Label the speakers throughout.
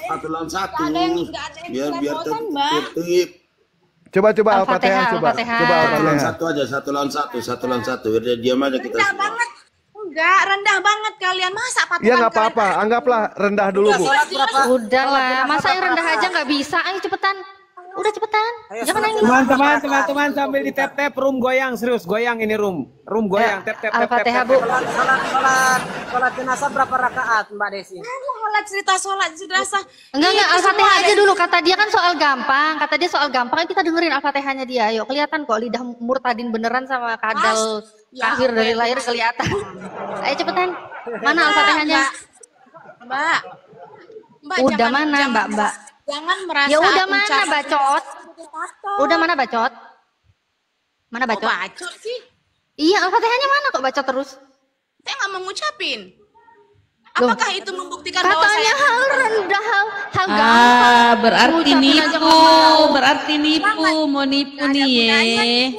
Speaker 1: satu lawan satu.
Speaker 2: Nggak ada yang
Speaker 1: Biar
Speaker 2: belepotan, Mbak.
Speaker 1: tertib.
Speaker 3: Coba
Speaker 4: Al-Fatihah,
Speaker 3: Al-Fatihah, coba.
Speaker 4: Al-Fatihah.
Speaker 3: Coba
Speaker 1: Satu lawan
Speaker 3: Al-Fatihah.
Speaker 1: satu aja, satu lawan satu, satu lawan satu. Biar diam aja kita
Speaker 2: Rendah
Speaker 1: semua.
Speaker 2: banget. Enggak, rendah banget kalian. Masa patungan
Speaker 3: Iya nggak apa-apa, anggaplah rendah dulu Bu.
Speaker 4: Udahlah, masa yang rendah aja nggak bisa? Ayo cepetan. Udah cepetan. Jangan nangis.
Speaker 5: Teman-teman sambil di tap room goyang, serius goyang ini room goyang tap.
Speaker 4: Al-Fatihah, Bu.
Speaker 6: Sholat jenazah berapa rakaat Mbak Desi?
Speaker 2: sholat jenazah.
Speaker 4: Enggak, Al-Fatihah aja dulu. Kata dia kan soal gampang. Kata dia soal gampang. Kita dengerin Al-Fatihahnya dia. Ayo, kelihatan kok lidah murtadin beneran sama kadal kafir dari lahir kelihatan. Ayo cepetan. Mana Al-Fatihahnya?
Speaker 2: Mbak.
Speaker 4: Udah
Speaker 2: jangan-
Speaker 4: mana,
Speaker 2: jangan-
Speaker 4: Mbak?
Speaker 2: Jangan merasa
Speaker 4: Ya udah mana
Speaker 2: ucapan-
Speaker 4: bacot? Udah mana bacot? Mana
Speaker 2: Kok
Speaker 4: bacot?
Speaker 2: bacot sih?
Speaker 4: Iya, Al-Fatihahnya mana kok bacot terus?
Speaker 2: Saya nggak mau ngucapin.
Speaker 4: Loh.
Speaker 2: Apakah itu membuktikan bahwa
Speaker 4: Katanya
Speaker 2: saya
Speaker 4: hal rendah, hal gampang.
Speaker 7: Berarti
Speaker 4: Ngucapin aja
Speaker 7: nipu,
Speaker 4: nggak mau.
Speaker 7: berarti nipu, mau nipu nih ye.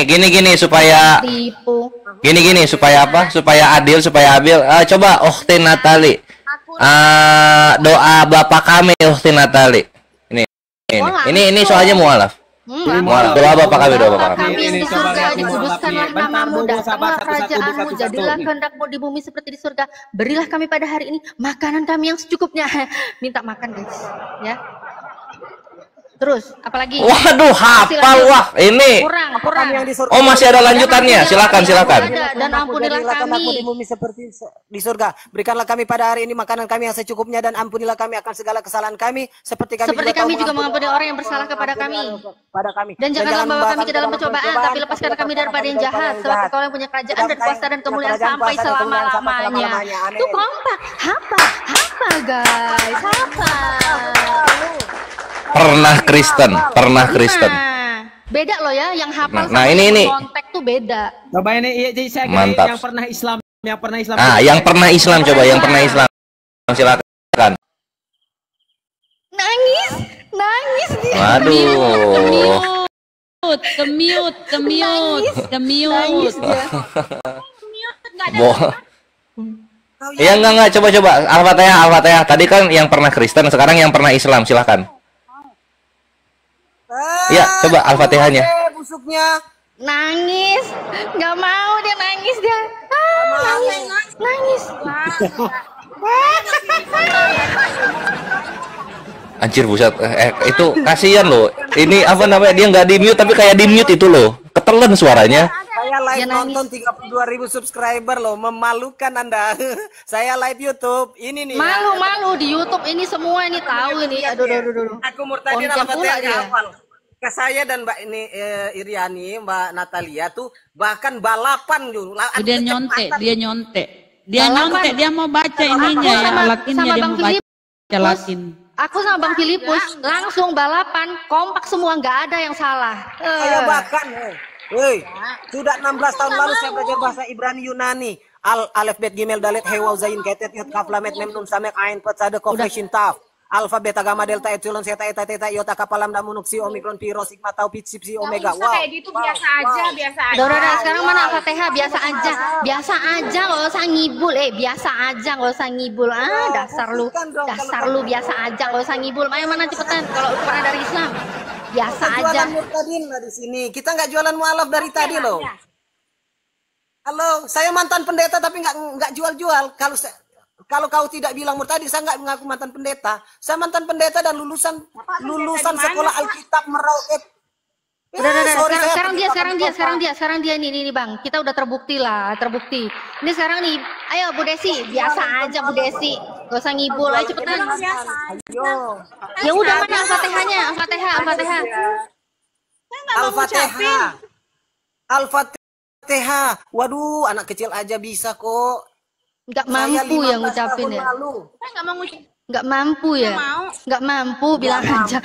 Speaker 8: Gini supaya
Speaker 4: Tipu.
Speaker 8: gini supaya apa? Supaya adil, supaya adil. Coba Ukhti Natali. Doa Bapak kami Ukhti Natali. Ini soalnya mualaf. Mualaf. Doa Bapak kami, doa Bapak kami.
Speaker 4: Kami yang di surga, dikuduskanlah namamu, datanglah kerajaanmu, jadilah kehendakmu di bumi seperti di surga. Berilah kami pada hari ini makanan kami yang secukupnya. Minta makan guys, ya. Terus, apalagi?
Speaker 8: Waduh, hafal wah ini.
Speaker 4: Kurang.
Speaker 8: Oh, masih ada lanjutannya. Silakan.
Speaker 4: Dan ampunilah kami.
Speaker 6: di bumi seperti di surga. Berikanlah kami pada hari ini makanan kami yang secukupnya dan ampunilah kami akan segala kesalahan kami seperti kami
Speaker 4: juga mengampuni orang yang bersalah kepada kami.
Speaker 6: kami.
Speaker 4: Dan janganlah membawa kami ke dalam pencobaan, tapi lepaskan kami daripada yang jahat. Sebab Engkau yang punya kerajaan dan kuasa dan kemuliaan sampai selama-lamanya. Tuh kompak. Hafal guys.
Speaker 8: Pernah Kristen.
Speaker 4: Beda loh ya, yang hafal
Speaker 8: Nah,
Speaker 4: sama
Speaker 8: ini.
Speaker 4: kontak tuh beda.
Speaker 5: Coba ini jadi saya
Speaker 8: Mantap.
Speaker 5: yang pernah Islam.
Speaker 8: Yang pernah Islam coba, yang pernah Islam. Silakan.
Speaker 4: Nangis dia.
Speaker 8: Waduh.
Speaker 7: Kemiut.
Speaker 4: Nangis dia.
Speaker 8: Ya enggak, coba Al-Fatihah. Tadi kan yang pernah Kristen, sekarang yang pernah Islam, silakan. Ya, coba Al-Fatihahnya.
Speaker 6: Busuknya.
Speaker 4: Nangis. Nggak mau dia nangis dia. Nangis.
Speaker 8: Anjir buset, itu kasihan loh. Ini apa namanya? Dia nggak di mute tapi kayak di mute itu loh. Ketelan suaranya.
Speaker 6: Saya live nonton 32.000 subscriber loh, memalukan Anda. Saya live YouTube. Ini nih.
Speaker 4: Malu di YouTube ini semua ini tahu ini. Aduh.
Speaker 6: Aku murtadin
Speaker 4: Konten pula dia.
Speaker 6: hafal. Ke saya dan Mbak ini Iriani, Mbak Natalia tuh bahkan balapan dulu.
Speaker 7: Dia nyontek. Dia mau baca ininya ya, latinnya dia mau baca latin.
Speaker 4: Aku sama Bang Filipus langsung balapan, kompak semua, nggak ada yang salah.
Speaker 6: Saya bahkan, sudah 16 tahun lalu saya belajar bahasa Ibrani Yunani. Alef bet gimel dalet hewaw zain ketet yot kaf lamet mem nun samek ain pet sade kof shintaf. Alfa beta gamma delta epsilon zeta eta theta iota kappa lambda mu nu psi omikron pi rho sigma tau pi psi psi omega.
Speaker 2: Wow. Kayak gitu biasa aja.
Speaker 4: Udah, sekarang mana Al-Fatihah? Biasa aja nggak usah ngibul. Biasa aja nggak usah ngibul. Dasar lu biasa aja nggak usah ngibul. Ayo mana cepetan kalau pernah dari Islam. Biasa aja.
Speaker 6: Jualan murtadin lah di sini. Kita nggak jualan mualaf dari tadi loh. Halo, saya mantan pendeta tapi nggak jual-jual. Kalau kau tidak bilang murtadi, saya nggak mengaku mantan pendeta. Saya mantan pendeta dan lulusan sekolah Alkitab Merauke.
Speaker 4: Sekarang dia ini Bang. Kita udah terbukti. Ini sekarang nih, ayo Bu Desi, biasa aja Bu Desi. Gak usah ngibul, ayo cepetan. Ya udah mana Al-Fatihahnya?
Speaker 6: Al-Fatihah. Waduh, anak kecil aja bisa kok.
Speaker 4: Nggak mampu ya ngucapin ya. Nggak mampu ya. Nggak mampu bilang aja.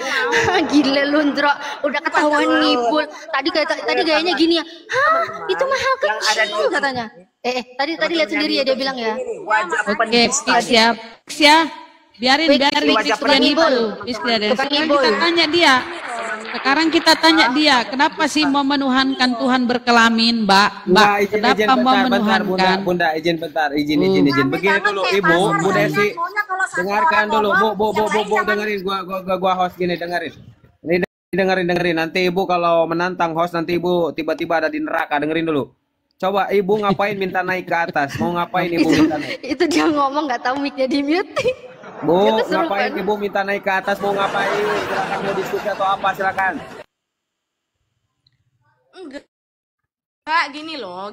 Speaker 4: Gila lu Ndro, udah ketahuan ngibul. Tadi gayanya gini ya. Itu mahal kecil katanya. Tadi lihat sendiri ya dia bilang ya.
Speaker 7: Oke, siap. Biarin dia ngibul. Sekarang kita tanya dia. Sekarang kita tanya dia, kenapa sih mau menuhankan Tuhan berkelamin, Mbak? Mbak, kenapa mau menuhankan?
Speaker 5: Bunda, izin bentar, izin. Begini dulu, Ibu, Bu Desi, dengarkan dulu, Bu, dengerin, gua host gini, dengerin. Ini dengerin. Nanti Ibu kalau menantang host, nanti Ibu tiba-tiba ada di neraka, dengerin dulu. Coba Ibu ngapain minta naik ke atas? Mau ngapain Ibu minta naik?
Speaker 4: Itu dia ngomong nggak tahu mic-nya di mute.
Speaker 5: Bu, ngapain Ibu minta naik ke atas? Mau ngapain? Silakan, mau diskusi atau apa? Silakan.
Speaker 2: Enggak,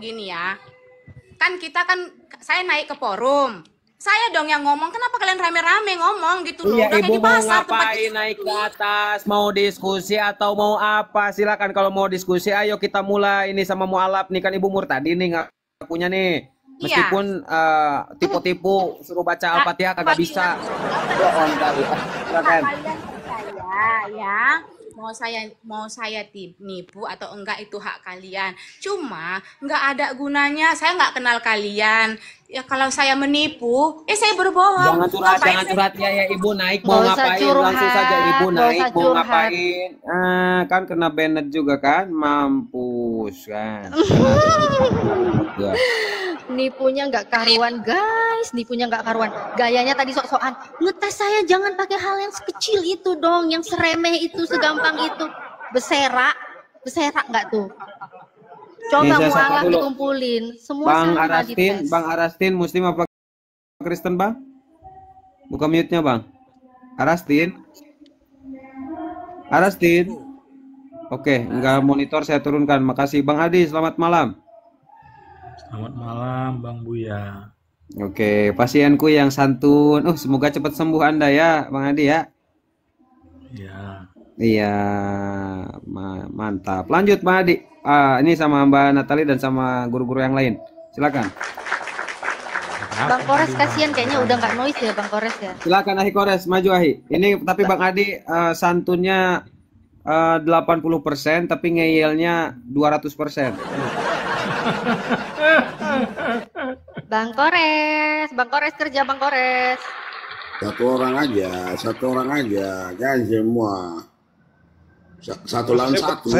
Speaker 2: gini ya. Kan saya naik ke forum. Saya dong yang ngomong, kenapa kalian rame-rame ngomong gitu loh?
Speaker 5: Iya,
Speaker 2: Udah kayak
Speaker 5: Ibu
Speaker 2: di
Speaker 5: mau
Speaker 2: pasar,
Speaker 5: ngapain naik ke atas? Mau diskusi atau mau apa? Silakan, kalau mau diskusi, ayo kita mulai ini sama mualaf nih, kan Ibu Murtadi nih ngakunya nih. Meskipun tipu-tipu suruh baca Al-Fatihah kagak bisa. Silakan.
Speaker 2: Kalian percaya ya, mau saya nipu atau enggak itu hak kalian. Cuma nggak ada gunanya, saya nggak kenal kalian. Ya kalau saya menipu, saya berbohong.
Speaker 5: Jangan curhat ya Ibu, naik mau ngapain? Langsung saja Ibu naik mau ngapain? Kan kena banned juga kan, mampus kan.
Speaker 4: Nipunya nggak karuan, guys. Nipunya nggak karuan. Gayanya tadi sok-sokan. Ngetes saya jangan pakai hal yang sekecil itu dong, yang seremeh itu, segampang itu. Beserak nggak tuh? Coba mualaf dikumpulin. Semua
Speaker 5: Bang Arastin, Muslim apa Kristen Bang? Buka mute-nya Bang. Arastin. Oke, nggak monitor saya turunkan. Makasih Bang Adi, selamat malam.
Speaker 9: Selamat malam Bang Buya.
Speaker 5: Oke, pasienku yang santun. Semoga cepat sembuh Anda ya, Bang Adi ya. Iya, mantap. Lanjut Bang Adi. Ini sama Mbak Natali dan sama guru-guru yang lain. Silakan.
Speaker 4: Bang Kores kasihan kayaknya udah nggak noise ya Bang Kores ya.
Speaker 5: Silakan Ahi Kores, maju Ahi. Ini tapi Bang Adi santunnya 80% tapi ngeyelnya 200%.
Speaker 4: Bang Kores kerja Bang Kores.
Speaker 1: Satu orang aja, jangan semua. Satu lawan satu.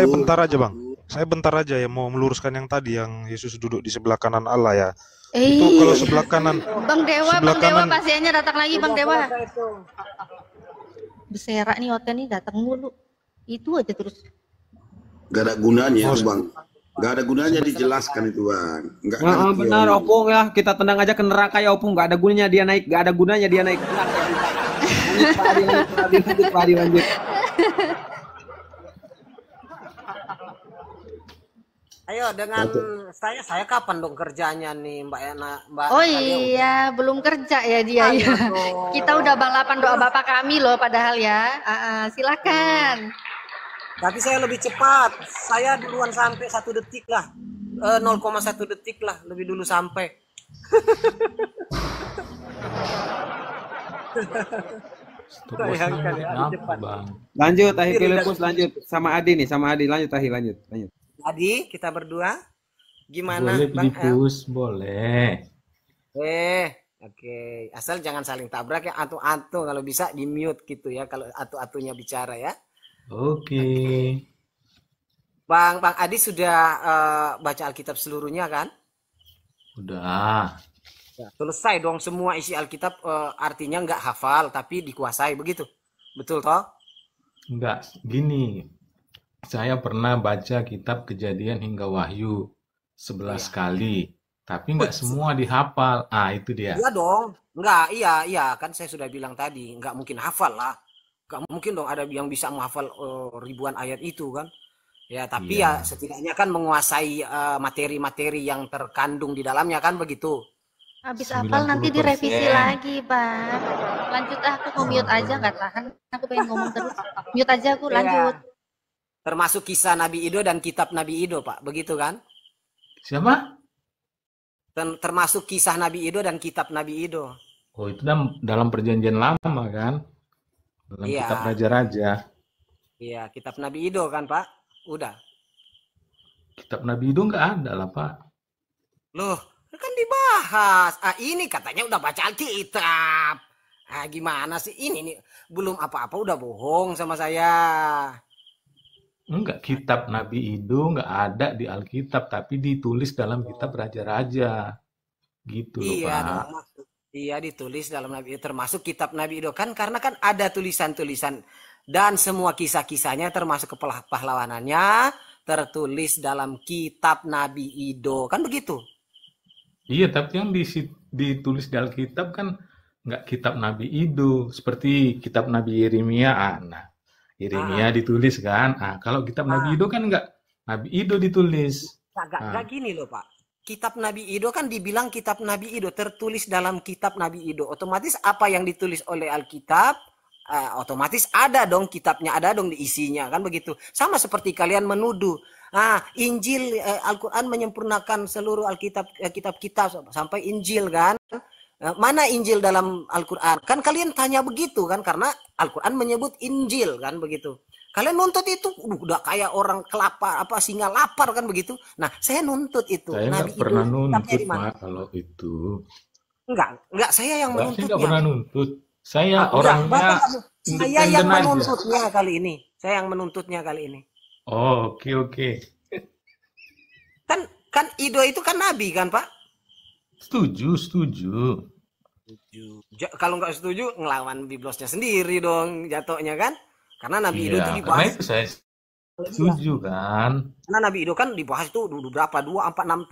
Speaker 9: Saya bentar aja ya, mau meluruskan yang tadi yang Yesus duduk di sebelah kanan Allah ya. Itu kalau sebelah kanan.
Speaker 4: Bang Dewa pasiennya datang lagi Bang Dewa. Beserak nih hotel nih datang mulu. Itu aja terus.
Speaker 1: Gak ada gunanya itu Bang. Gak ada gunanya dijelaskan itu Bang.
Speaker 5: Benar Opung ya, kita tendang aja ke neraka ya Opung. Gak ada gunanya dia naik, gak ada gunanya dia naik. Lanjut.
Speaker 6: Ayo dengan saya kapan dong kerjanya nih Mbak Mbak?
Speaker 4: Oh iya, belum kerja ya dia ya. Kita udah balapan doa Bapak kami loh padahal ya. Silakan.
Speaker 6: Tapi saya lebih cepat. Saya duluan sampai 1 detik lah. 0,1 detik lah lebih dulu sampai.
Speaker 5: Lanjut Ahi Filipus, lanjut sama Adi nih, lanjut Ahi, lanjut.
Speaker 6: Adi, kita berdua gimana
Speaker 9: boleh,
Speaker 6: Bang?
Speaker 9: Filipus, boleh.
Speaker 6: Oke. Asal jangan saling tabrak ya, atu-atu kalau bisa di mute gitu ya kalau atu-atunya bicara ya.
Speaker 9: Oke.
Speaker 6: Bang Adi sudah baca Alkitab seluruhnya kan?
Speaker 9: Udah.
Speaker 6: Ya, selesai dong semua isi Alkitab, artinya nggak hafal tapi dikuasai begitu. Betul toh?
Speaker 9: Enggak, gini. Saya pernah baca kitab Kejadian hingga Wahyu 11 kali, tapi nggak semua dihafal. Itu dia.
Speaker 6: Iya dong. Nggak, iya kan saya sudah bilang tadi, nggak mungkin hafal lah. Nggak mungkin dong ada yang bisa menghafal ribuan ayat itu kan. Ya, tapi ya setidaknya kan menguasai materi-materi yang terkandung di dalamnya kan begitu.
Speaker 4: Habis hafal nanti direvisi lagi, Bang. Lanjut aku mau mute aja, nggak tahan. Aku pengen ngomong terus. Mute aja aku, lanjut.
Speaker 6: Termasuk kisah Nabi Ido dan kitab Nabi Ido, Pak. Begitu kan?
Speaker 9: Siapa?
Speaker 6: Termasuk kisah Nabi Ido dan kitab Nabi Ido.
Speaker 9: Oh, itu dalam perjanjian lama kan? Dalam kitab Raja-Raja.
Speaker 6: Iya, kitab Nabi Ido kan, Pak? Udah.
Speaker 9: Kitab Nabi Ido nggak ada lah, Pak.
Speaker 6: Loh, kan dibahas. Ini katanya udah baca Alkitab. Gimana sih? Ini nih belum apa-apa udah bohong sama saya.
Speaker 9: Enggak, kitab Nabi Ido enggak ada di Alkitab, tapi ditulis dalam kitab raja-raja. Gitu loh,
Speaker 6: Iya
Speaker 9: Pak.
Speaker 6: dong, iya ditulis dalam Nabi Ido, termasuk kitab Nabi Ido kan, karena kan ada tulisan-tulisan dan semua kisah-kisahnya termasuk kepahlawanannya tertulis dalam kitab Nabi Ido kan begitu.
Speaker 9: Iya, tapi yang ditulis di Alkitab kan enggak kitab Nabi Ido, seperti kitab Nabi Yeremia. Nah, Yeremia ditulis kan. Kalau kitab Nabi Ido kan enggak Nabi Ido ditulis.
Speaker 6: Enggak gini loh Pak. Kitab Nabi Ido kan dibilang kitab Nabi Ido, tertulis dalam kitab Nabi Ido. Otomatis apa yang ditulis oleh Alkitab, otomatis ada dong kitabnya, ada dong diisinya, kan begitu. Sama seperti kalian menuduh, Injil, Al-Quran menyempurnakan seluruh Alkitab, kitab-kitab sampai Injil kan. Mana Injil dalam Al-Quran? Kan kalian tanya begitu kan, karena Al-Quran menyebut Injil kan begitu. Kalian nuntut itu udah kayak orang kelapa singa lapar kan begitu. Nah, saya nuntut itu.
Speaker 9: Saya nggak pernah nuntut, Pak, kalau itu.
Speaker 6: Enggak, saya yang menuntutnya.
Speaker 9: Saya nggak pernah nuntut. Saya orangnya
Speaker 6: saya yang menuntutnya kali ini. Saya yang menuntutnya kali ini.
Speaker 9: Oh, oke.
Speaker 6: Kan Ido itu kan nabi kan, Pak?
Speaker 9: Setuju.
Speaker 6: Kalau nggak setuju ngelawan biblosnya sendiri dong jatuhnya kan? Karena Nabi Ido itu dibahas.
Speaker 9: Karena itu saya setuju kan.
Speaker 6: Karena Nabi Ido kan dibahas itu berapa? 2, 4, 6,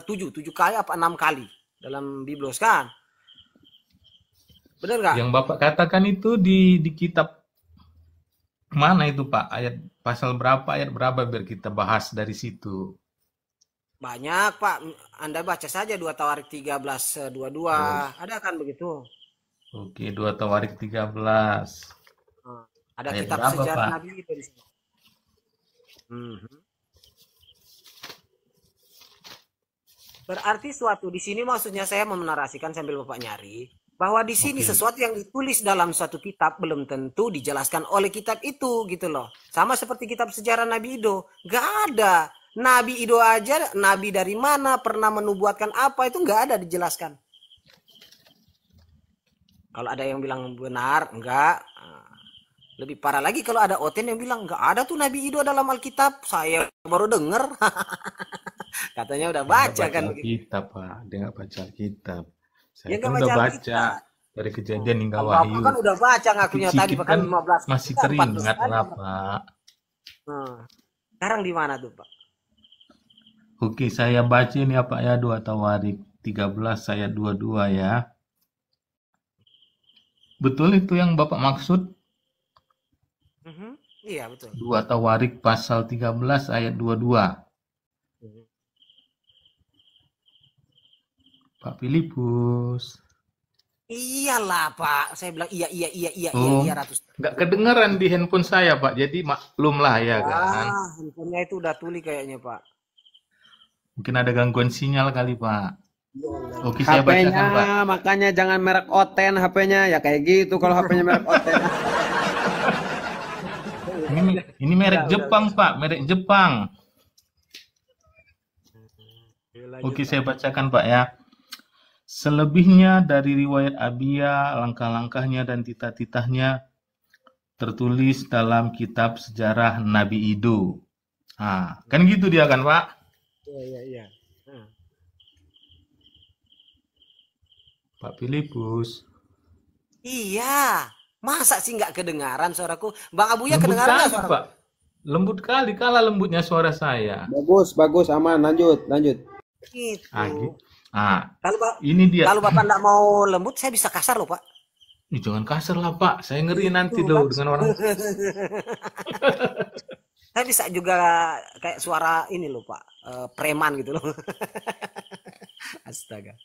Speaker 6: 7, 7 kali apa 6 kali dalam biblos kan? Benar nggak?
Speaker 9: Yang Bapak katakan itu di kitab mana itu, Pak? Ayat pasal berapa, ayat berapa biar kita bahas dari situ?
Speaker 6: Banyak, Pak. Anda baca saja 2 Tawarik 13, 22. Ada kan begitu?
Speaker 9: Oke, 2 Tawarik 13.
Speaker 6: Ada
Speaker 9: ayat
Speaker 6: kitab
Speaker 9: berapa,
Speaker 6: sejarah
Speaker 9: Pak?
Speaker 6: Nabi itu di sini. Berarti suatu di sini maksudnya saya menarasikan sambil Bapak nyari bahwa di sini sesuatu yang ditulis dalam suatu kitab belum tentu dijelaskan oleh kitab itu gitu loh. Sama seperti kitab sejarah Nabi Ido, nggak ada. Nabi Ido aja, nabi dari mana, pernah menubuatkan apa itu nggak ada dijelaskan. Kalau ada yang bilang benar, enggak. Lebih parah lagi kalau ada Oten yang bilang nggak ada tuh Nabi Ido dalam Alkitab. Saya baru dengar. Katanya udah baca kan.
Speaker 9: Kitab, Pak. Dia nggak baca kitab. Saya
Speaker 6: Ya,
Speaker 9: kan
Speaker 6: nggak
Speaker 9: udah
Speaker 6: baca
Speaker 9: baca dari kejadian hingga
Speaker 6: Bapak
Speaker 9: Wahyu.
Speaker 6: kan udah baca ngakunya tadi
Speaker 9: Dikit
Speaker 6: bahkan 15.
Speaker 9: masih
Speaker 6: Kita 14
Speaker 9: teringat
Speaker 6: kali.
Speaker 9: lah, Pak.
Speaker 6: Sekarang di mana tuh, Pak?
Speaker 9: Oke, saya baca ini apa ya, 2 Tawarik 13 ayat 22 ya. Betul itu yang Bapak maksud?
Speaker 6: Iya, betul.
Speaker 9: 2 Tawarik pasal 13 ayat 22. Pak Filipus.
Speaker 6: Iyalah, Pak. Saya bilang iya ratus.
Speaker 9: Nggak kedengaran di handphone saya, Pak. Jadi maklumlah ya kan.
Speaker 6: Handphonenya itu udah tuli kayaknya, Pak.
Speaker 9: Mungkin ada gangguan sinyal kali, Pak. Oke, saya bacakan, Pak.
Speaker 5: HP-nya makanya jangan merek Oten HP-nya ya kayak gitu kalau HP-nya merek Oten.
Speaker 9: Ini merek Jepang, Pak. Merek Jepang. Oke, saya bacakan, Pak ya. Selebihnya dari riwayat Abia, langkah-langkahnya dan titah-titahnya tertulis dalam kitab sejarah Nabi Ido. Kan gitu dia kan, Pak?
Speaker 6: Iya.
Speaker 9: Pak Filipus.
Speaker 6: Iya. Masa sih nggak kedengaran suaraku? Bang Abuya
Speaker 9: Lembut
Speaker 6: kedengaran nggak
Speaker 9: kali,
Speaker 6: suaraku?
Speaker 9: Pak. Lembut kali, kalah lembutnya suara saya.
Speaker 5: Bagus, aman, lanjut.
Speaker 6: Gitu.
Speaker 9: Ini dia.
Speaker 6: Kalau Bapak nggak mau lembut, saya bisa kasar loh, Pak.
Speaker 9: Jangan kasar lah, Pak. Saya ngeri nanti loh dengan orang.
Speaker 6: Saya bisa juga kayak suara ini loh, Pak. Preman gitu loh. Astaga.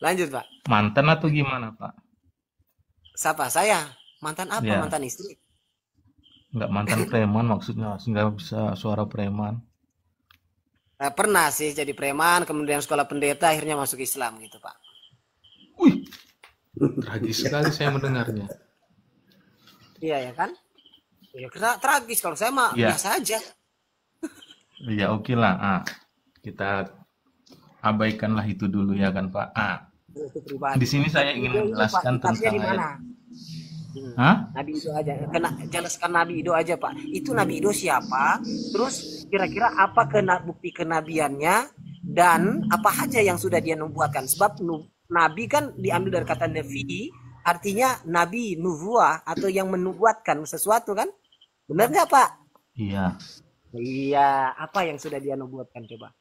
Speaker 6: Lanjut, Pak.
Speaker 9: Mantan atau gimana, Pak?
Speaker 6: Siapa? Saya? Mantan apa?
Speaker 9: Ya.
Speaker 6: Mantan istri?
Speaker 9: Enggak, mantan preman maksudnya. Nggak bisa suara preman.
Speaker 6: Pernah sih jadi preman, kemudian sekolah pendeta, akhirnya masuk Islam gitu, Pak.
Speaker 9: Wih, tragis sekali saya mendengarnya.
Speaker 6: Iya ya kan? Ya tragis, kalau saya mah
Speaker 9: Ya.
Speaker 6: biasa aja.
Speaker 9: Ya oke lah. Kita abaikanlah itu dulu ya kan, Pak.
Speaker 6: Itu pribadi.
Speaker 9: Di sini saya ingin menjelaskan
Speaker 6: Kitabnya
Speaker 9: tentang
Speaker 6: di mana?
Speaker 9: ayat. Hah?
Speaker 6: Nabi Ido aja. Jelaskan Nabi Ido aja, Pak. Itu Nabi Ido siapa? Terus kira-kira apa bukti kenabiannya dan apa aja yang sudah dia nubuatkan? Sebab Nabi kan diambil dari kata nabi, artinya nabi, nubuah atau yang menubuatkan sesuatu kan? Benar nggak, Pak?
Speaker 9: Iya.
Speaker 6: Iya, apa yang sudah dia nubuatkan coba?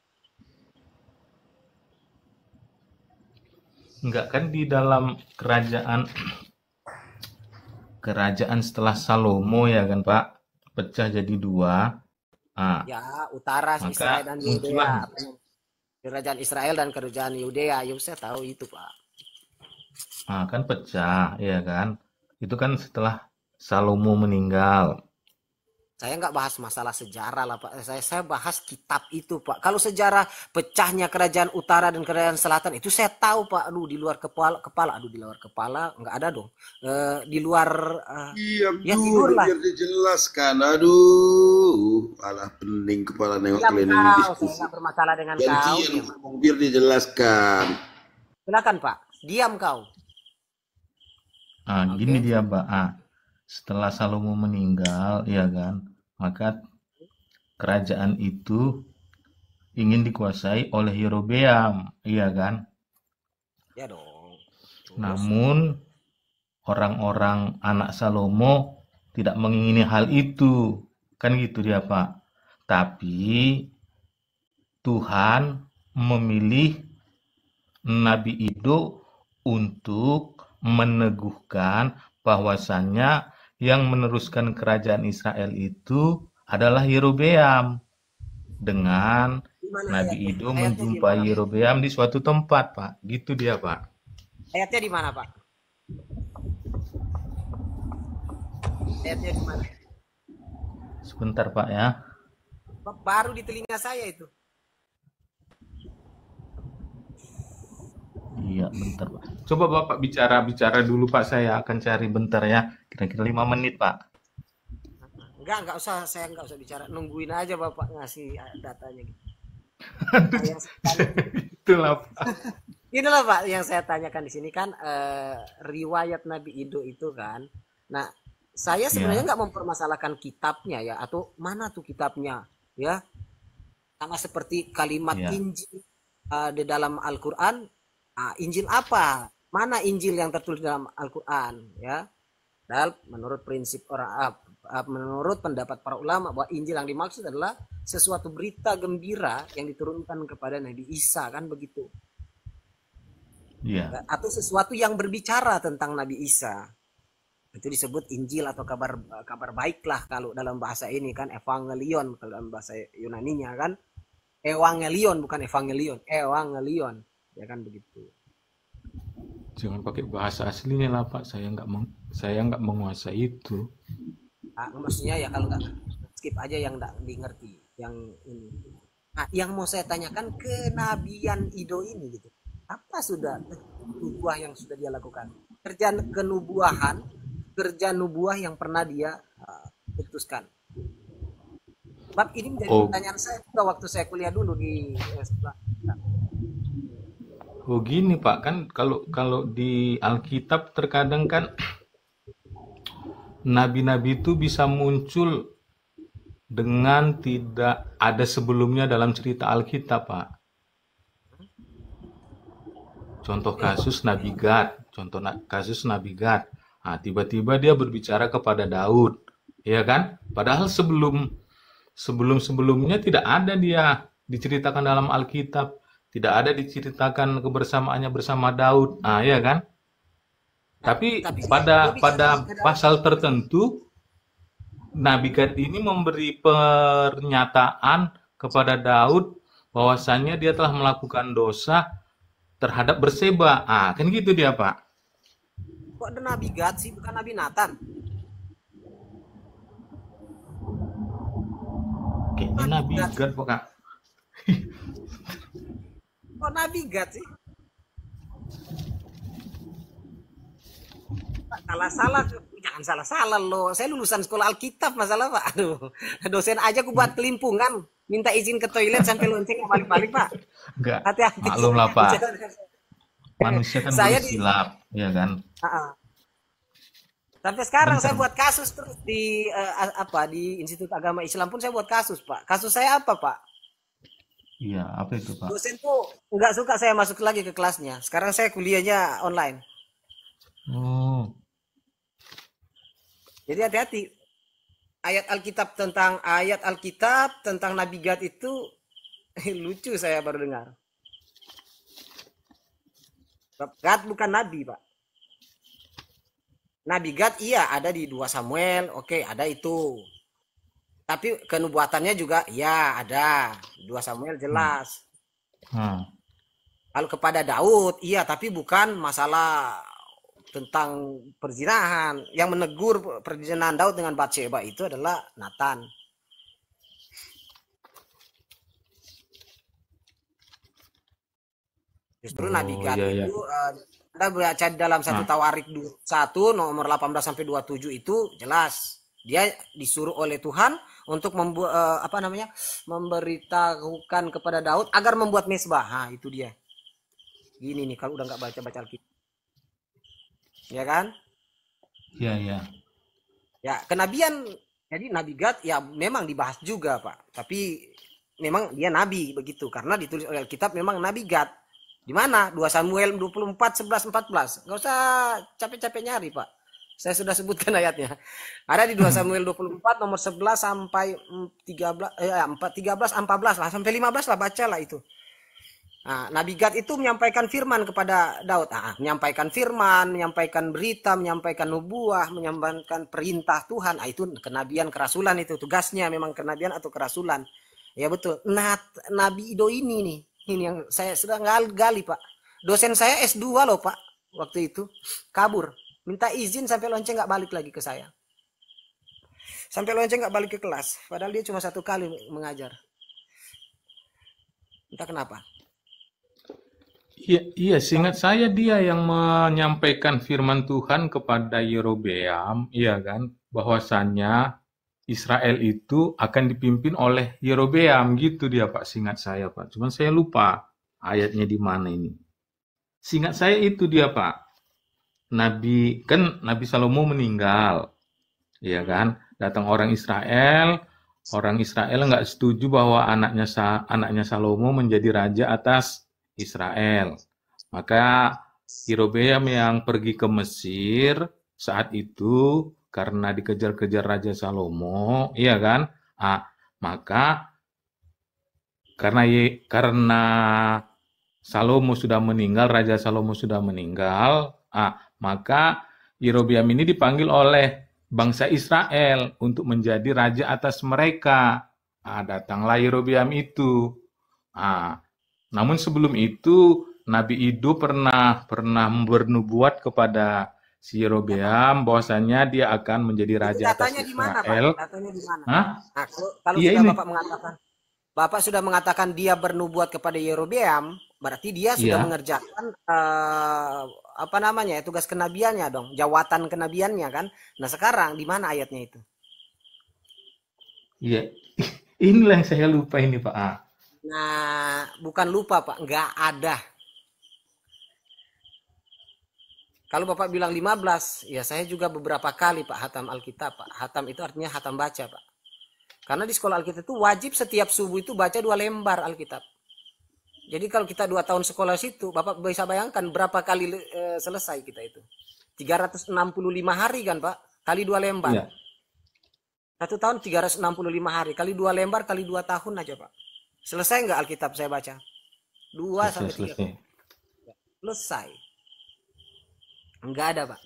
Speaker 9: Enggak kan di dalam kerajaan setelah Salomo ya kan Pak, pecah jadi 2.
Speaker 6: Ya, utara
Speaker 9: maka
Speaker 6: Israel dan
Speaker 9: muncullah
Speaker 6: Yudea. Kerajaan Israel dan kerajaan Yudea. Ya, saya tahu itu, Pak.
Speaker 9: kan pecah ya kan. Itu kan setelah Salomo meninggal.
Speaker 6: Saya nggak bahas masalah sejarah lah, Pak. Saya bahas kitab itu, Pak. Kalau sejarah pecahnya kerajaan utara dan kerajaan selatan itu saya tahu, Pak. Aduh, di luar kepala. Aduh, di luar kepala nggak ada dong. Di luar
Speaker 1: Diam
Speaker 6: ya
Speaker 1: dulu
Speaker 6: tidur lah.
Speaker 1: biar dijelaskan. Aduh, alah pening kepala nengok
Speaker 6: Diam
Speaker 1: kalian ini
Speaker 6: kau, saya
Speaker 1: diskusi.
Speaker 6: nggak bermasalah dengan kau.
Speaker 1: Gantian
Speaker 6: Diam.
Speaker 1: ngomong biar dijelaskan.
Speaker 6: Silakan, Pak. Diam kau.
Speaker 9: Gini dia Pak. Setelah Salomo meninggal ya kan, maka kerajaan itu ingin dikuasai oleh Yerobeam, iya kan?
Speaker 6: Ya dong.
Speaker 9: Namun orang-orang anak Salomo tidak mengingini hal itu, kan gitu dia Pak. Tapi Tuhan memilih Nabi Ido untuk meneguhkan bahwasannya yang meneruskan kerajaan Israel itu adalah Yerobeam. Dengan Nabi Ido menjumpai Yerobeam di suatu tempat, Pak. Gitu dia, Pak.
Speaker 6: Ayatnya di mana, Pak? Ayatnya di mana?
Speaker 9: Sebentar, Pak ya.
Speaker 6: Baru di telinga saya itu.
Speaker 9: Iya, bentar, Pak. Coba Bapak bicara dulu, Pak. Saya akan cari bentar ya. Kira-kira 5 menit, Pak.
Speaker 6: Enggak usah, saya enggak usah bicara. Nungguin aja Bapak ngasih datanya gitu.
Speaker 9: Itulah, Pak.
Speaker 6: Inilah Pak yang saya tanyakan di sini kan riwayat Nabi Ido itu kan. Nah, saya sebenarnya nggak mempermasalahkan kitabnya ya, atau mana tuh kitabnya ya. Sama seperti kalimat Injil di dalam Al-Qur'an. Injil apa? Mana Injil yang tertulis dalam Al-Qur'an ya? Dan menurut prinsip menurut pendapat para ulama bahwa Injil yang dimaksud adalah sesuatu berita gembira yang diturunkan kepada Nabi Isa, kan begitu?
Speaker 9: Iya.
Speaker 6: Atau sesuatu yang berbicara tentang Nabi Isa. Itu disebut Injil atau kabar baik lah kalau dalam bahasa ini kan, evangelion kalau dalam bahasa Yunaninya kan. Evangelion bukan evangelion, evangelion. Ya kan begitu.
Speaker 9: Jangan pakai bahasa aslinya lah Pak. Saya nggak menguasai itu.
Speaker 6: Maksudnya ya kalau nggak skip aja yang nggak dimengerti, yang ini. Nah, yang mau saya tanyakan kenabian Ido ini gitu. Apa sudah nubuah yang sudah dia lakukan? Kerja kenubuahan, kerja nubuah yang pernah dia putuskan. Bab ini menjadi pertanyaan saya juga waktu saya kuliah dulu di sekolah.
Speaker 9: Oh gini Pak, kan kalau di Alkitab terkadang kan nabi-nabi itu bisa muncul dengan tidak ada sebelumnya dalam cerita Alkitab, Pak. Contoh kasus Nabi Gad, kasus Nabi Gad. Tiba-tiba dia berbicara kepada Daud, ya kan? Padahal sebelumnya tidak ada dia diceritakan dalam Alkitab. Tidak ada diceritakan kebersamaannya bersama Daud, ya kan? Tapi pada pasal tertentu Nabi Gad ini memberi pernyataan kepada Daud bahwasannya dia telah melakukan dosa terhadap Berseba. Kan gitu dia, Pak.
Speaker 6: Kok ada Nabi Gad sih, bukan Nabi Nathan?
Speaker 9: Kayaknya Nabi Gad, Pak.
Speaker 6: Kok Nabi Gad sih? Salah-salah, jangan salah-salah loh. Saya lulusan sekolah Alkitab, masalah Pak. Aduh, dosen aja aku buat kelimpungan, minta izin ke toilet sampai lonceng balik-balik Pak.
Speaker 9: Enggak.
Speaker 6: Hati-hati.
Speaker 9: Maklum lah Pak. Manusia kan bersilap, ya kan?
Speaker 6: Sampai sekarang
Speaker 9: Bentar.
Speaker 6: saya buat kasus terus di di Institut Agama Islam pun saya buat kasus, Pak. Kasus saya apa, Pak?
Speaker 9: Iya, apa itu, Pak?
Speaker 6: Dosen tuh nggak suka saya masuk lagi ke kelasnya. Sekarang saya kuliahnya online.
Speaker 9: Oh,
Speaker 6: Jadi hati-hati. Ayat Alkitab tentang Nabi Gad itu lucu, saya baru dengar. Gad bukan nabi, Pak. Nabi Gad iya ada di 2 Samuel, oke, ada itu. Tapi kenubuatannya juga ya ada. 2 Samuel jelas. Kalau kepada Daud iya, tapi bukan masalah tentang perzinahan. Yang menegur perzinahan Daud dengan Bathsheba itu adalah Nathan. Justru Nabi Gad itu Anda baca dalam satu Tawarik 1 nomor 18 sampai 27 itu jelas dia disuruh oleh Tuhan untuk memberitahukan kepada Daud agar membuat mezbah. Nah, itu dia. Gini nih kalau udah nggak baca Alkitab. Ya kan?
Speaker 9: iya, iya.
Speaker 6: Ya, kenabian. Jadi Nabi Gad ya memang dibahas juga, Pak. Tapi memang dia nabi begitu karena ditulis oleh Alkitab memang Nabi Gad. Di mana? 2 Samuel 24, 11, 14. Nggak usah capek-capek nyari, Pak. Saya sudah sebutkan ayatnya. Ada di 2 Samuel 24 nomor 11 sampai 13 14 lah sampai 15 lah, bacalah itu. Nah, Nabi Gad itu menyampaikan firman kepada Daud. Menyampaikan firman, menyampaikan berita, menyampaikan nubuah, menyampaikan perintah Tuhan. Itu kenabian, kerasulan, itu tugasnya memang kenabian atau kerasulan. Ya betul. Nah, Nabi Ido ini nih. Ini yang saya sedang gali, Pak. Dosen saya S2 loh, Pak. Waktu itu kabur. Minta izin sampai lonceng nggak balik lagi ke saya. Sampai lonceng nggak balik ke kelas. Padahal dia cuma 1 kali mengajar. Entah kenapa.
Speaker 9: Iya, seingat saya dia yang menyampaikan firman Tuhan kepada Yerobeam, iya kan, bahwasannya Israel itu akan dipimpin oleh Yerobeam, gitu dia, Pak, seingat saya, Pak. Cuman saya lupa ayatnya di mana ini. Seingat saya itu dia, Pak. Nabi Salomo meninggal, iya kan, datang orang Israel nggak setuju bahwa anaknya Salomo menjadi raja atas Israel. Maka Yerobeam yang pergi ke Mesir saat itu karena dikejar-kejar Raja Salomo, iya kan? Maka karena Salomo sudah meninggal, Raja Salomo sudah meninggal, maka Yerobeam ini dipanggil oleh bangsa Israel untuk menjadi raja atas mereka. Datanglah Yerobeam itu. Namun sebelum itu Nabi Ido pernah bernubuat kepada si Yerobeam bahwasanya dia akan menjadi raja atas
Speaker 6: Datanya di mana,
Speaker 9: Israel.
Speaker 6: Pak? Datanya di mana?
Speaker 9: Hah?
Speaker 6: Nah, kalau
Speaker 9: Iya,
Speaker 6: sudah
Speaker 9: ini.
Speaker 6: Bapak sudah mengatakan dia bernubuat kepada Yerobeam, berarti dia sudah
Speaker 9: Iya.
Speaker 6: mengerjakan tugas kenabiannya dong, jawatan kenabiannya kan. Nah, sekarang di mana ayatnya itu?
Speaker 9: Iya. Inilah yang saya lupa ini, Pak.
Speaker 6: Nah, bukan lupa, Pak, nggak ada. Kalau Bapak bilang 15, ya saya juga beberapa kali, Pak, hatam Alkitab, Pak. Hatam itu artinya hatam baca, Pak. Karena di sekolah Alkitab itu wajib setiap subuh itu baca 2 lembar Alkitab. Jadi kalau kita 2 tahun sekolah situ, Bapak bisa bayangkan berapa kali selesai kita itu. 365 hari kan, Pak? Kali 2 lembar.
Speaker 9: Iya.
Speaker 6: 1 tahun 365 hari. Kali 2 lembar, kali 2 tahun aja, Pak. Selesai nggak Alkitab saya baca? 2 sampai 3 tahun. Selesai. Enggak ada, Pak.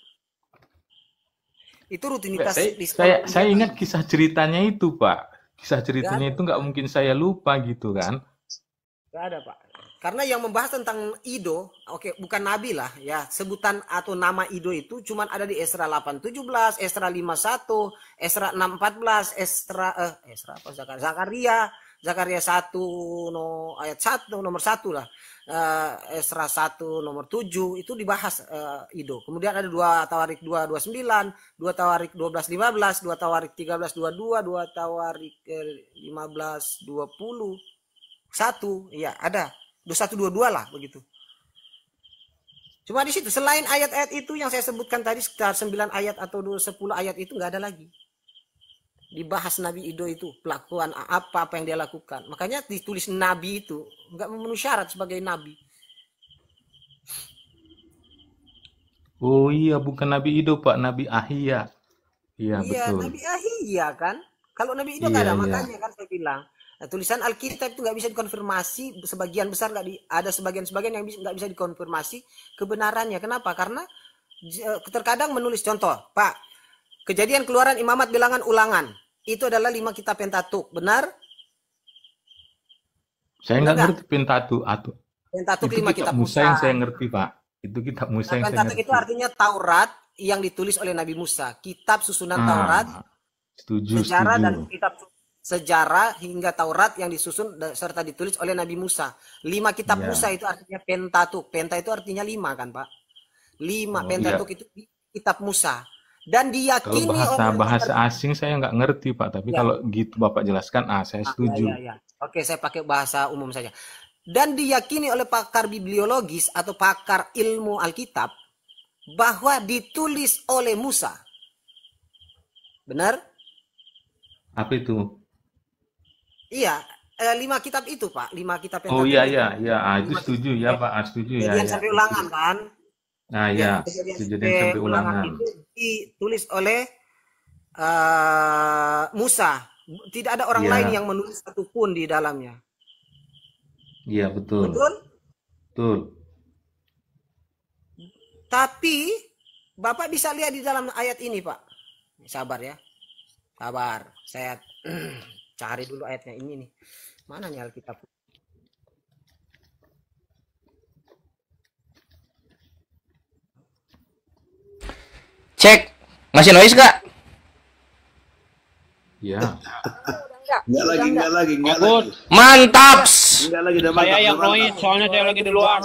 Speaker 6: Itu rutinitas di sekolah.
Speaker 9: Saya ingat kisah ceritanya itu, Pak. Kisah ceritanya itu nggak mungkin saya lupa gitu kan.
Speaker 6: Enggak ada, Pak. Karena yang membahas tentang Ido, bukan nabi lah ya, sebutan atau nama Ido itu cuman ada di Esra 8:17, Esra 5:1, Esra 6:14, Zakaria 1 ayat 1 nomor 1 lah. Esra 1 nomor 7 itu dibahas Ido. Kemudian ada 2 Tawarik 2:29, 2 Tawarik 12:15, 2 Tawarik 13:22, 2 Tawarik 15:20. 1, ya ada. 21-22 lah begitu. Cuma di situ selain ayat-ayat itu yang saya sebutkan tadi sekitar 9 ayat atau 10 ayat itu nggak ada lagi. Dibahas Nabi Ido itu pelakuan apa yang dia lakukan. Makanya ditulis Nabi itu nggak memenuhi syarat sebagai Nabi.
Speaker 9: Oh iya, bukan Nabi Ido Pak, Nabi Ahia. Iya betul.
Speaker 6: Nabi Ahia kan. Kalau Nabi Ido nggak ada, makanya kan saya bilang. Nah, tulisan Alkitab itu nggak bisa dikonfirmasi, sebagian besar ada sebagian yang nggak bisa dikonfirmasi kebenarannya. Kenapa? Karena terkadang menulis contoh, Pak, Kejadian, Keluaran, Imamat, Bilangan, Ulangan itu adalah 5 kitab Pentatuk, benar?
Speaker 9: Saya nggak ngerti Pentatuk.
Speaker 6: Pentatuk
Speaker 9: Itu
Speaker 6: 5 kitab
Speaker 9: Musa yang saya ngerti Pak. Itu kitab Musa yang saya
Speaker 6: Pentatuk
Speaker 9: ngerti.
Speaker 6: itu artinya Taurat yang ditulis oleh Nabi Musa, kitab susunan Taurat, sejarah dan kitab sejarah hingga Taurat yang disusun serta ditulis oleh Nabi Musa. 5 kitab Musa itu artinya Pentatuk. Penta itu artinya 5 kan Pak? 5 Pentatuk itu kitab Musa. Dan diyakini
Speaker 9: kalau bahasa asing saya nggak ngerti Pak. Tapi kalau gitu Bapak jelaskan, saya setuju.
Speaker 6: Oke, saya pakai bahasa umum saja. Dan diyakini oleh pakar bibliologis atau pakar ilmu Alkitab bahwa ditulis oleh Musa. Benar?
Speaker 9: Apa itu?
Speaker 6: Iya, 5 kitab itu Pak, 5 kitab Pentatuk.
Speaker 9: Oh iya, itu setuju ya Pak, setuju ya.
Speaker 6: Kejadian sampai Ulangan kan?
Speaker 9: Nah ya, Kejadian sampai Ulangan.
Speaker 6: Itu ditulis oleh Musa. Tidak ada orang lain yang menulis satupun di dalamnya.
Speaker 9: Iya betul. Betul.
Speaker 6: Tapi Bapak bisa lihat di dalam ayat ini Pak. Sabar ya, sabar. Saya cari dulu ayatnya ini nih. Mana nih Alkitab?
Speaker 8: Cek, masih noise gak?
Speaker 9: Ya.
Speaker 1: Enggak lagi.
Speaker 8: Mantap.
Speaker 1: Enggak lagi, udah
Speaker 5: Saya yang noise, soalnya saya lagi di luar.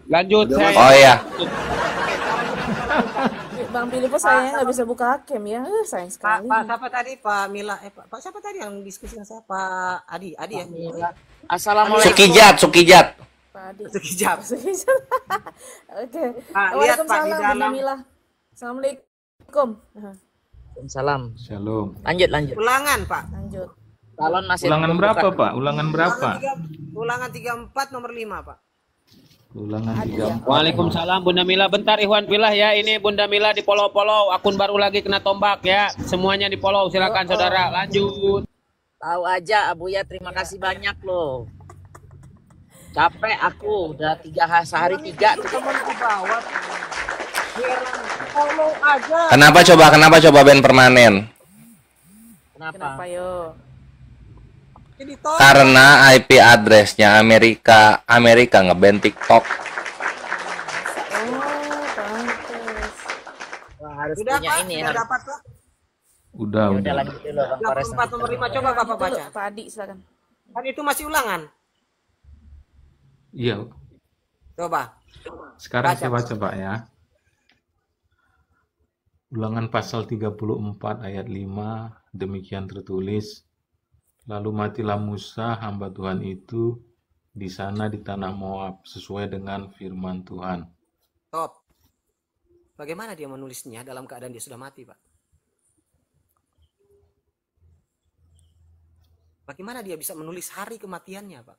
Speaker 5: Lanjut saya.
Speaker 8: Oh iya.
Speaker 10: Bang Billy saya nggak bisa buka hakem ya, sayang sekali.
Speaker 6: Pak siapa tadi? Pak Mila, Pak siapa tadi yang diskusi dengan saya? Pak Adi ya.
Speaker 10: Assalamualaikum.
Speaker 8: Sukijat.
Speaker 10: Pak Adi.
Speaker 6: Sekejap.
Speaker 10: Oke.
Speaker 6: Lihat Pak di dalam.
Speaker 10: Bunda Mila. Assalamualaikum.
Speaker 11: Salam.
Speaker 9: Shalom.
Speaker 11: Lanjut.
Speaker 6: Ulangan Pak.
Speaker 10: Lanjut.
Speaker 11: Calon masih
Speaker 9: Ulangan berapa Pak? Ulangan berapa?
Speaker 6: Ulangan 34 nomor 5 Pak.
Speaker 9: Ulangan 3.
Speaker 5: Waalaikumsalam Bunda Mila. Bentar Ikhwan Filah ya. Ini Bunda Mila di follow. Akun baru lagi kena tombak ya. Semuanya di follow. Silakan saudara. Lanjut.
Speaker 11: Tahu aja Abuya, terima kasih banyak loh. Capek aku udah sehari 3 tuh.
Speaker 6: Follow aja.
Speaker 8: Kenapa coba band permanen?
Speaker 10: Kenapa yo?
Speaker 8: Karena IP addressnya Amerika ngeband TikTok.
Speaker 11: Wah, harus
Speaker 6: Sudah
Speaker 11: punya
Speaker 6: Pak,
Speaker 11: ini.
Speaker 6: sudah dapat Pak.
Speaker 9: Udah.
Speaker 11: Lanjut dulu Bang Kores.
Speaker 6: 34 nomor 5 coba Bapak baca.
Speaker 10: Pak Adi silakan.
Speaker 6: Kan itu masih ulangan.
Speaker 9: Iya.
Speaker 6: Coba.
Speaker 9: Sekarang saya baca Pak ya. Ulangan pasal 34 ayat 5, demikian tertulis. Lalu matilah Musa, hamba Tuhan itu, di sana di tanah Moab, sesuai dengan firman Tuhan.
Speaker 6: Top. Bagaimana dia menulisnya dalam keadaan dia sudah mati, Pak? Bagaimana dia bisa menulis hari kematiannya, Pak?